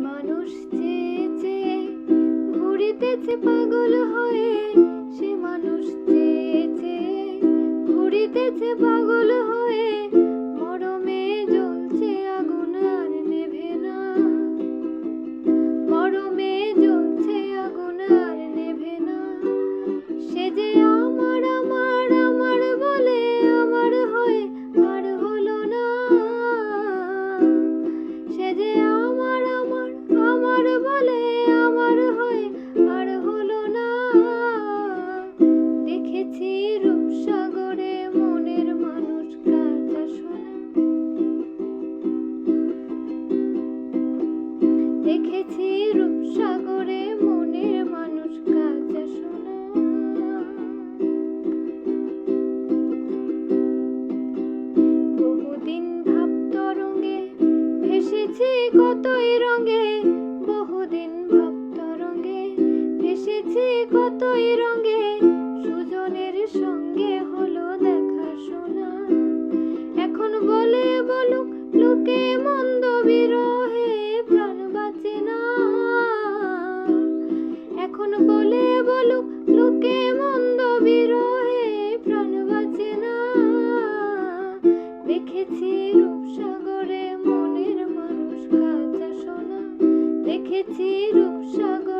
মানুষ চেয়ে চেয়ে ঘুরিতেছে পাগল হয়ে, সে মানুষ চেয়ে চেয়ে ঘুরিতেছে পাগল হয়ে, মরমে জ্বলছে আগুন আর নেভে না, মরমে জ্বলছে আগুন আর নেভে না। সে যে আমার আমার আমার বলে আমার হয়ে আর হলো না, সে যে আমার আমার আমার বলে আমার হয়ে আর হলো না। দেখেছি রূপসাগরে মনের মানুষ কাঁচা সোনা, দেখেছি রূপসাগরে মনের মানুষ কাঁচা সোনা। বহুদিন ভাব তরঙ্গে ভেসেছি কতই রঙে, বহুদিন ভাব তরঙ্গে ভেসেছি কতই রঙে, সুজনের সঙ্গে হলো দেখা শোনা। এখন বলে বলুক লোকে মন্দ বিরহে প্রাণ বাঁচে না, এখন বলে বলুক লোকে মন্দ বিরহে প্রাণ বাঁচে না। দেখেছি রূপসাগরে মনের মানুষ কাঁচা সোনা, দেখেছি রূপসাগর